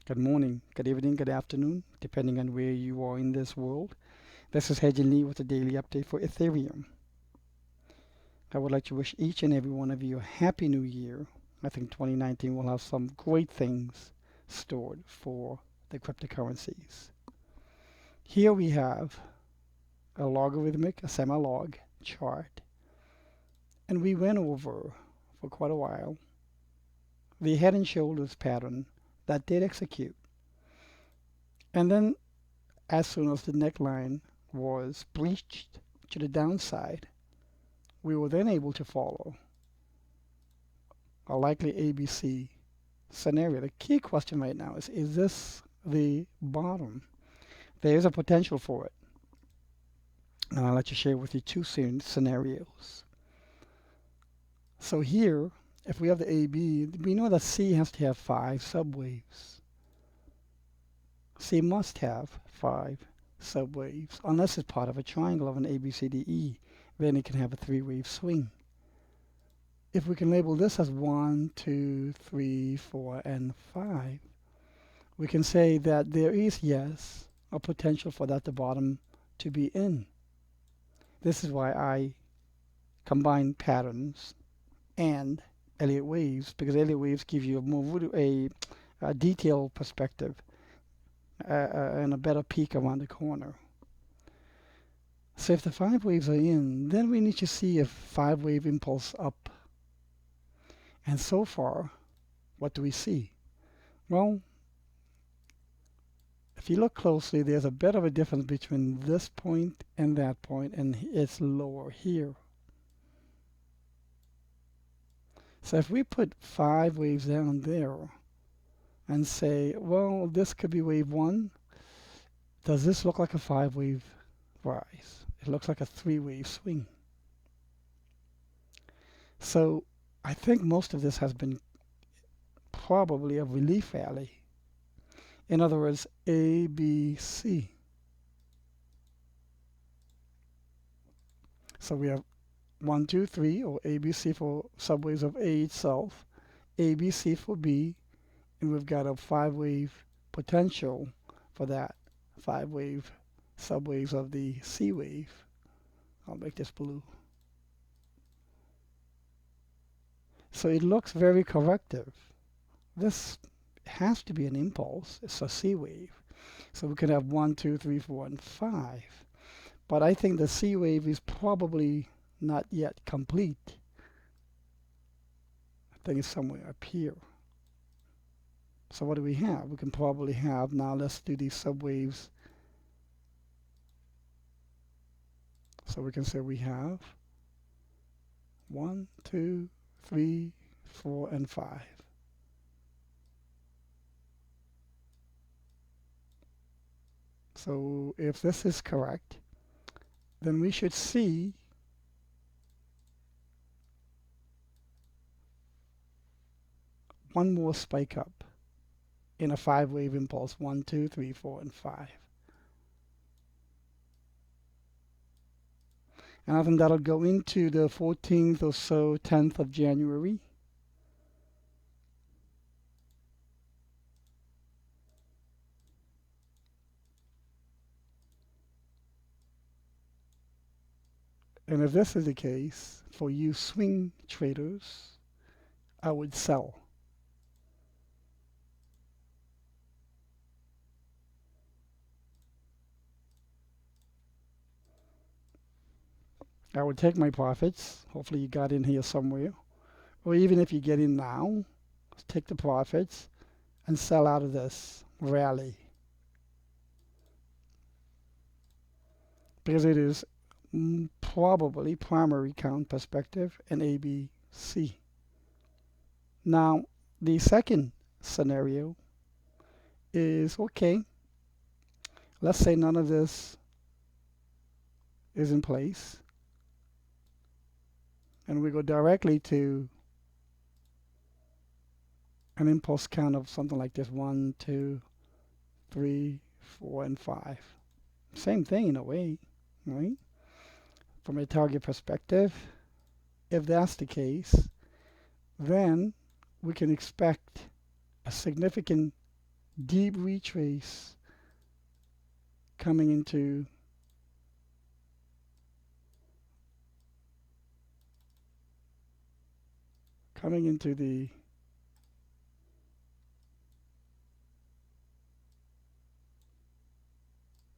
Good morning, good evening, good afternoon, depending on where you are in this world. This is Hedge Lee with a daily update for Ethereum. I would like to wish each and every one of you a happy new year. I think 2019 will have some great things stored for the cryptocurrencies. Here we have a logarithmic, a semi-log chart, and we went over for quite a while the head and shoulders pattern that did execute. And then as soon as the neckline was breached to the downside, we were then able to follow a likely ABC scenario. The key question right now is this the bottom? There is a potential for it. And I'll let you share with you two scenarios. So here, if we have the AB, we know that C has to have 5 subwaves. C must have 5 subwaves, unless it's part of a triangle of an ABCDE, then it can have a 3-wave swing. If we can label this as 1, 2, 3, 4, and 5, we can say that there is, yes, a potential for that the bottom to be in. This is why I combine patterns and Elliott waves, because Elliott waves give you a detailed perspective and a better peek around the corner. So if the 5 waves are in, then we need to see a 5-wave impulse up. And so far, what do we see? Well, if you look closely, there's a bit of a difference between this point, and it's lower here. So if we put 5 waves down there and say, well, this could be wave 1, does this look like a 5-wave rise? It looks like a 3-wave swing. So I think most of this has been probably a relief rally. In other words, A, B, C. So we have 1, 2, 3, or ABC for subwaves of A itself, ABC for B, and we've got a 5-wave potential for that 5-wave subwaves of the C wave. I'll make this blue. So it looks very corrective. This has to be an impulse. It's a C wave. So we could have 1, 2, 3, 4, and 5. But I think the C wave is probably not yet complete. I think it's somewhere up here. So what do we have? We can probably have, now let's do these subwaves. So we can say we have 1, 2, 3, 4, and 5. So if this is correct, then we should see one more spike up in a 5-wave impulse, 1, 2, 3, 4, and 5. And I think that'll go into the 14th or so, 10th of January. And if this is the case, for you swing traders, I would sell. I would take my profits. Hopefully you got in here somewhere. Or even if you get in now, take the profits and sell out of this rally. Because it is probably primary count perspective and ABC. Now, the second scenario is, okay, let's say none of this is in place. And we go directly to an impulse count of something like this: 1, 2, 3, 4, and 5. Same thing in a way, right? From a target perspective, if that's the case, then we can expect a significant deep retrace coming into the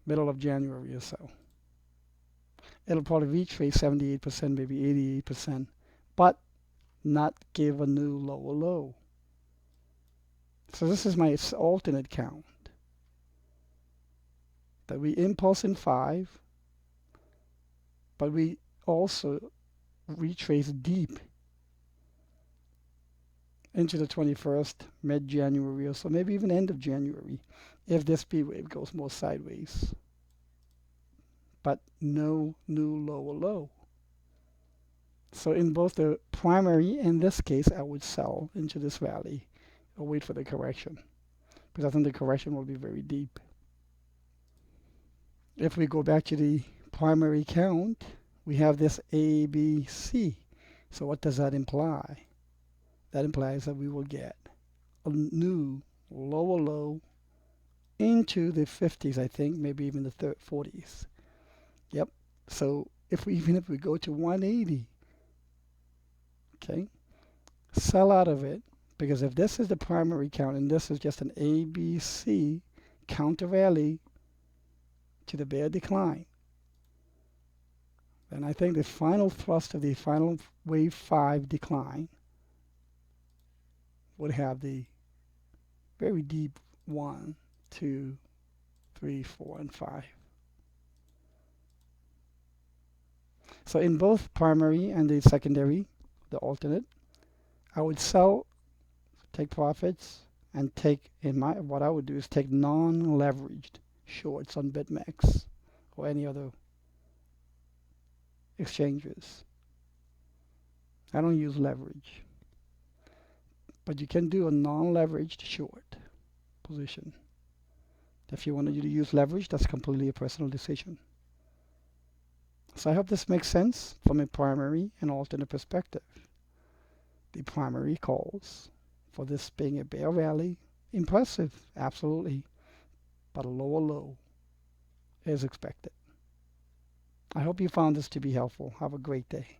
middle of January or so. It'll probably retrace 78%, maybe 88%, but not give a new lower low. So this is my alternate count. That we impulse in 5, but we also retrace deep into the 21st, mid-January or so, maybe even end of January, if this P wave goes more sideways. But no new lower low. So in both the primary and this case, I would sell into this rally or wait for the correction, because I think the correction will be very deep. If we go back to the primary count, we have this ABC. So what does that imply? That implies that we will get a new lower low into the 50s, I think, maybe even the 40s. Yep. So even if we go to 180, okay, sell out of it, because if this is the primary count and this is just an ABC counter rally to the bear decline, then I think the final thrust of the final wave 5 decline would have the very deep 1, 2, 3, 4, and 5. So in both primary and the secondary, the alternate, I would sell, take profits, and what I would do is take non-leveraged shorts on BitMEX or any other exchanges. I don't use leverage, but you can do a non-leveraged short position. If you want to use leverage, that's completely a personal decision. So I hope this makes sense from a primary and alternate perspective. The primary calls for this being a bear rally. Impressive, absolutely, but a lower low is expected. I hope you found this to be helpful. Have a great day.